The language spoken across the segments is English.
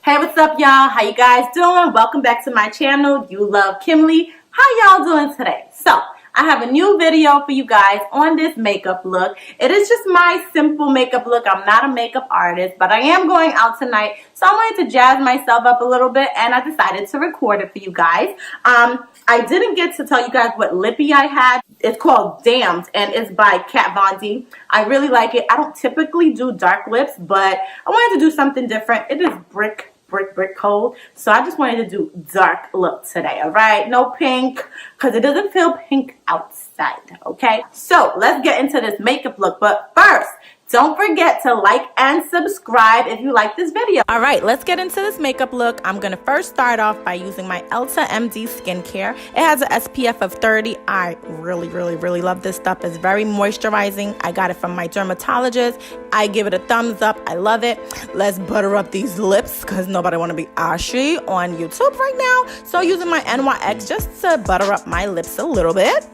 Hey, what's up, y'all? How you guys doing? Welcome back to my channel. You love Kimberly. How y'all doing today? So, I have a new video for you guys on this makeup look. It is just my simple makeup look. I'm not a makeup artist, but I am going out tonight. So, I wanted to jazz myself up a little bit, and I decided to record it for you guys. I didn't get to tell you guys what Lippie I had. It's called Damned, and it's by Kat Von D. I really like it. I don't typically do dark lips, but I wanted to do something different. It is brick cold, so I just wanted to do dark look today. All right, no pink, because it doesn't feel pink outside. Okay, so let's get into this makeup look, but first, don't forget to like and subscribe if you like this video. All right, let's get into this makeup look. I'm gonna first start off by using my Elta MD skincare. It has an SPF of 30. I really love this stuff. It's very moisturizing. I got it from my dermatologist. I give it a thumbs up. I love it. Let's butter up these lips because nobody want to be ashy on YouTube right now. So using my NYX just to butter up my lips a little bit.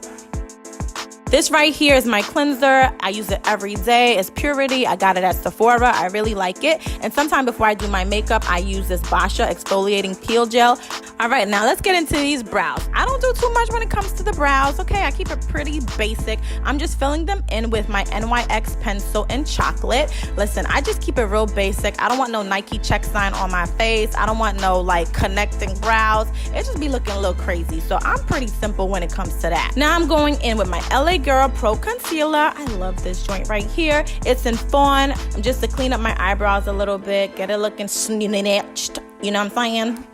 This right here is my cleanser. I use it every day. It's Purity. I got it at Sephora. I really like it. And sometime before I do my makeup, I use this Basha exfoliating peel gel. All right, now let's get into these brows. I don't do too much when it comes to the brows, okay? I keep it pretty basic. I'm just filling them in with my NYX pencil in chocolate. Listen, I just keep it real basic. I don't want no Nike check sign on my face. I don't want no like connecting brows. It just be looking a little crazy. So I'm pretty simple when it comes to that. Now I'm going in with my LA Girl Pro Concealer. I love this joint right here. It's in FAWN. I'm just to clean up my eyebrows a little bit, get it looking snatched. You know what I'm saying?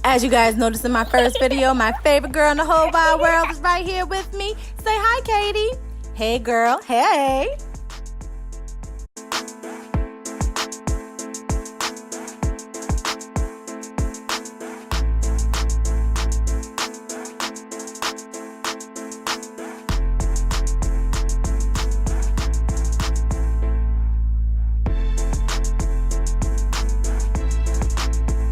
As you guys noticed in my first video, my favorite girl in the whole wide world is right here with me. Say hi, Katie. Hey, girl. Hey.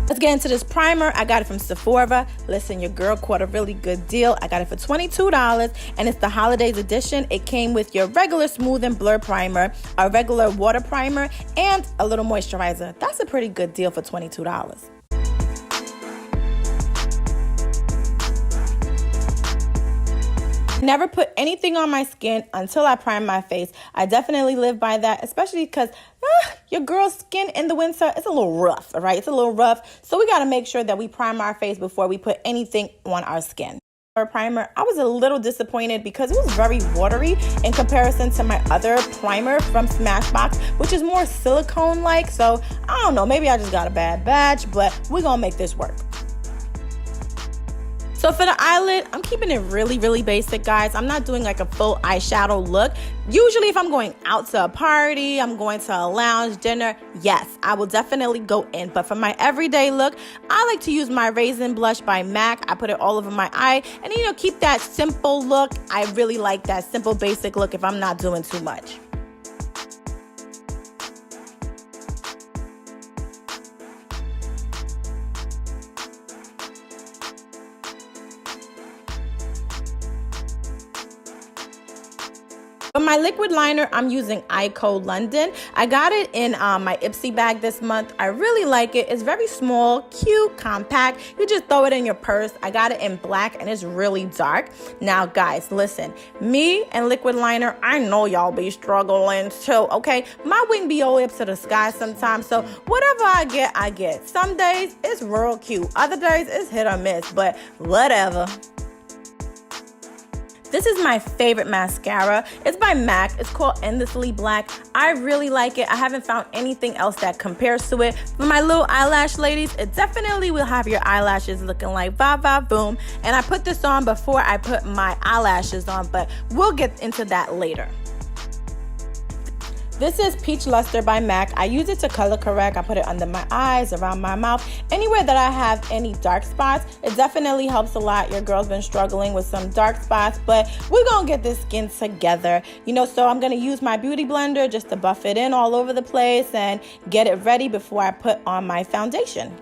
Let's get into this primer. I got it from Sephora. Listen, your girl caught a really good deal. I got it for $22, and it's the Holidays edition. It came with your regular smooth and blur primer, a regular water primer, and a little moisturizer. That's a pretty good deal for $22. Never put anything on my skin until I prime my face. I definitely live by that, especially because your girl's skin in the winter is a little rough, all right? It's a little rough. So we got to make sure that we prime our face before we put anything on our skin. For primer, I was a little disappointed because it was very watery in comparison to my other primer from SMASHBOX, which is more silicone-like. So I don't know, maybe I just got a bad batch, but we're going to make this work. So for the eyelid, I'm keeping it really basic, guys. I'm not doing like a full eyeshadow look. Usually if I'm going out to a party, I'm going to a lounge, dinner, yes, I will definitely go in. But for my everyday look, I like to use my Raisin blush by MAC. I put it all over my eye and, you know, keep that simple look. I really like that simple basic look if I'm not doing too much. For my liquid liner, I'm using Ico London. I got it in my Ipsy bag this month. I really like it. It's very small, cute, compact. You just throw it in your purse. I got it in black and it's really dark. Now, guys, listen. Me and liquid liner, I know y'all be struggling too, okay? My wing be all up to the sky sometimes, so whatever I get, I get. Some days, it's real cute. Other days, it's hit or miss, but whatever. This is my favorite mascara. It's by MAC. It's called Endlessly Black. I really like it. I haven't found anything else that compares to it. For my little eyelash ladies, it definitely will have your eyelashes looking like va va boom. And I put this on before I put my eyelashes on, but we'll get into that later. This is Peach Luster by MAC. I use it to color correct. I put it under my eyes, around my mouth, anywhere that I have any dark spots. It definitely helps a lot. Your girl's been struggling with some dark spots, but we're gonna get this skin together. So I'm gonna use my beauty blender just to buff it in all over the place and get it ready before I put on my foundation.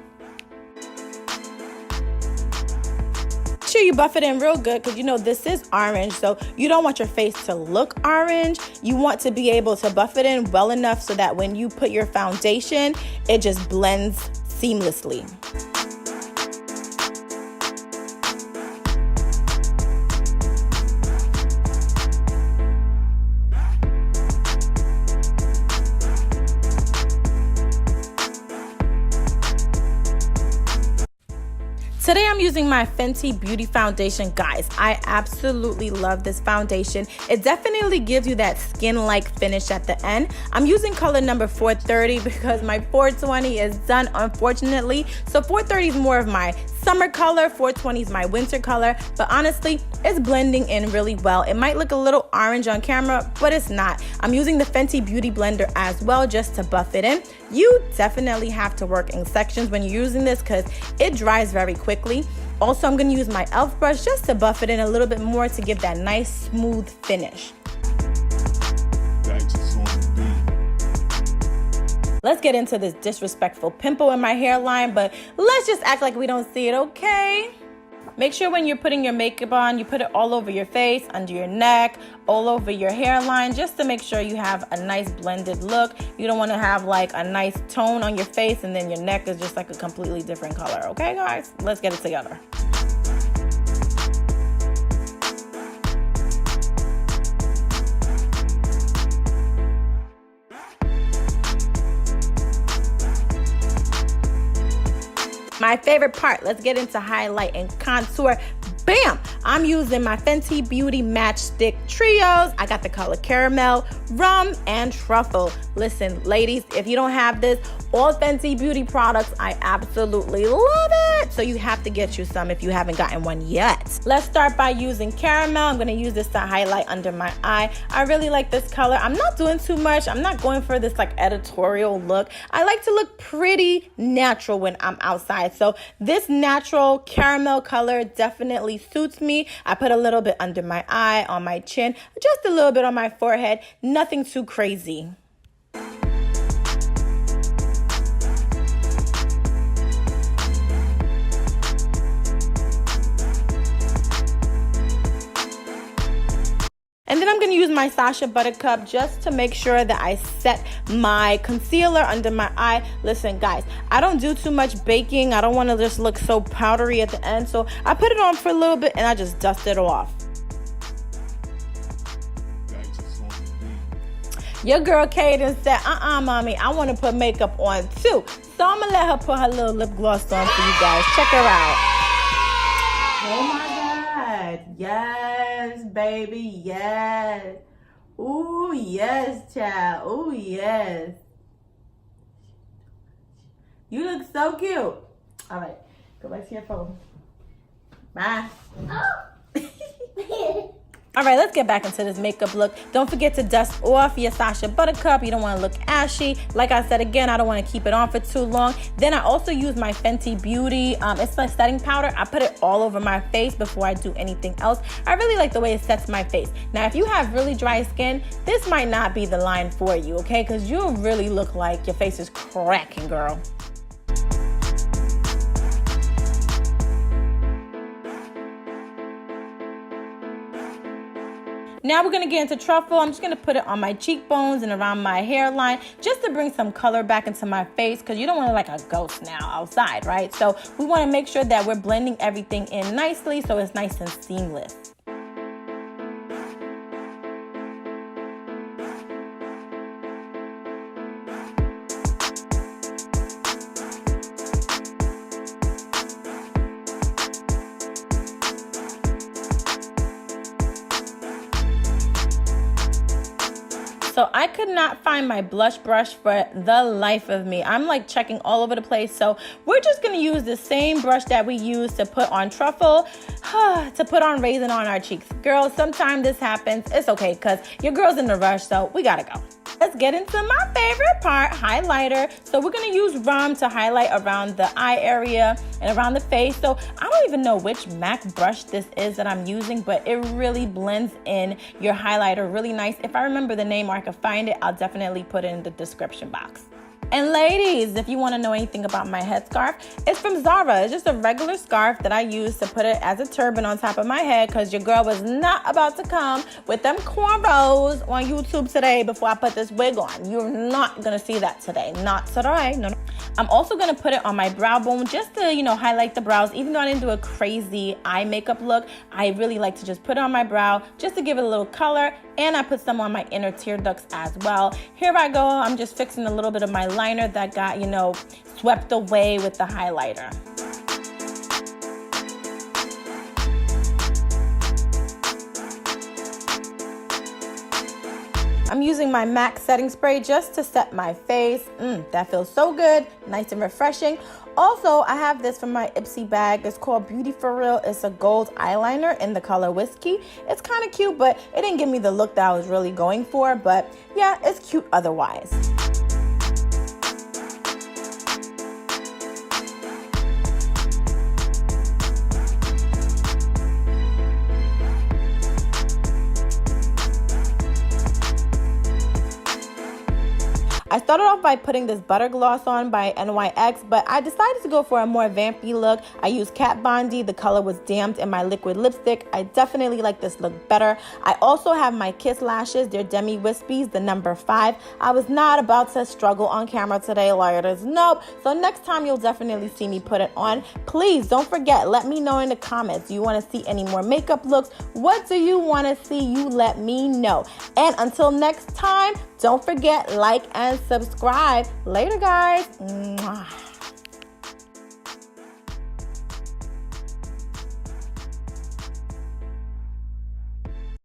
Make sure you buff it in real good because this is orange, so you don't want your face to look orange. You want to be able to buff it in well enough so that when you put your foundation, it just blends seamlessly. Today I'm using my Fenty Beauty Foundation. Guys, I absolutely love this foundation. It definitely gives you that skin-like finish at the end. I'm using color number 430 because my 420 is done, unfortunately. So 430 is more of my summer color, 420 is my winter color, but honestly, it's blending in really well. It might look a little orange on camera, but it's not. I'm using the Fenty Beauty Blender as well just to buff it in. You definitely have to work in sections when you're using this because it dries very quickly. Also, I'm gonna use my e.l.f. brush just to buff it in a little bit more to give that nice smooth finish. Let's get into this disrespectful pimple in my hairline, but let's just act like we don't see it, okay? Make sure when you're putting your makeup on, you put it all over your face, under your neck, all over your hairline, just to make sure you have a nice blended look. You don't want to have like a nice tone on your face and then your neck is just like a completely different color, okay guys? Let's get it together. My favorite part, let's get into highlight and contour. Bam! I'm using my Fenty Beauty Matchstick Trios. I got the color Caramel, Rum, and Truffle. Listen, ladies, if you don't have this, all Fenty Beauty products, I absolutely love it. So you have to get you some if you haven't gotten one yet. Let's start by using Caramel. I'm gonna use this to highlight under my eye. I really like this color. I'm not doing too much. I'm not going for this like editorial look. I like to look pretty natural when I'm outside. So this natural caramel color definitely suits me. I put a little bit under my eye, on my chin, just a little bit on my forehead. Nothing too crazy. And then I'm gonna use my Sacha Buttercup just to make sure that I set my concealer under my eye. Listen, guys, I don't do too much baking. I don't wanna just look so powdery at the end. So I put it on for a little bit and I just dust it off. Your girl Kaden said, mommy, I wanna put makeup on too. So I'm gonna let her put her little lip gloss on for you guys. Check her out. Oh my God, yes, baby, yes. Ooh, yes, child, ooh, yes. You look so cute. All right, go back to your phone. Bye. Oh. All right, let's get back into this makeup look. Don't forget to dust off your Sacha Buttercup. You don't want to look ashy. Like I said again, I don't want to keep it on for too long. Then I also use my Fenty Beauty. It's my setting powder. I put it all over my face before I do anything else. I really like the way it sets my face. Now, if you have really dry skin, this might not be the line for you, okay? Because you'll really look like your face is cracking, girl. Now we're gonna get into Truffle. I'm just gonna put it on my cheekbones and around my hairline just to bring some color back into my face because you don't want to look like a ghost now outside, right? So we wanna make sure that we're blending everything in nicely so it's nice and seamless. So I could not find my blush brush for the life of me. I'm like checking all over the place. So we're just gonna use the same brush that we used to put on Truffle, to put on Raisin on our cheeks. Girls, sometimes this happens. It's okay, because your girl's in a rush, so we gotta go. let's get into my favorite part, highlighter. So we're gonna use rum to highlight around the eye area and around the face. So I don't even know which MAC brush this is that I'm using, but it really blends in your highlighter really nice. If I remember the name or I can find it, I'll definitely put it in the description box. And ladies, if you want to know anything about my headscarf, it's from Zara. It's just a regular scarf that I use to put it as a turban on top of my head, because your girl was not about to come with them cornrows on YouTube today before I put this wig on. You're not going to see that today. Not today. No. I'm also going to put it on my brow bone just to, you know, highlight the brows. Even though I didn't do a crazy eye makeup look, I really like to just put it on my brow just to give it a little color. And I put some on my inner tear ducts as well. Here I go. I'm just fixing a little bit of my liner that got, you know, swept away with the highlighter. I'm using my MAC setting spray just to set my face. That feels so good, nice and refreshing. Also, I have this from my Ipsy bag. It's called Beauty For Real. It's a gold eyeliner in the color Whiskey. It's kind of cute, but it didn't give me the look that I was really going for. But yeah, it's cute otherwise. I started off by putting this butter gloss on by NYX, but I decided to go for a more vampy look. I used Kat Von D. The color was damped in my liquid lipstick. I definitely like this look better. I also have my Kiss lashes. They're Demi Wispies, the number 5. I was not about to struggle on camera today, liars. Nope. So next time you'll definitely see me put it on. Please don't forget, let me know in the comments. Do you want to see any more makeup looks? What do you want to see? You let me know. And until next time, don't forget, like and subscribe. Later, guys. Mwah.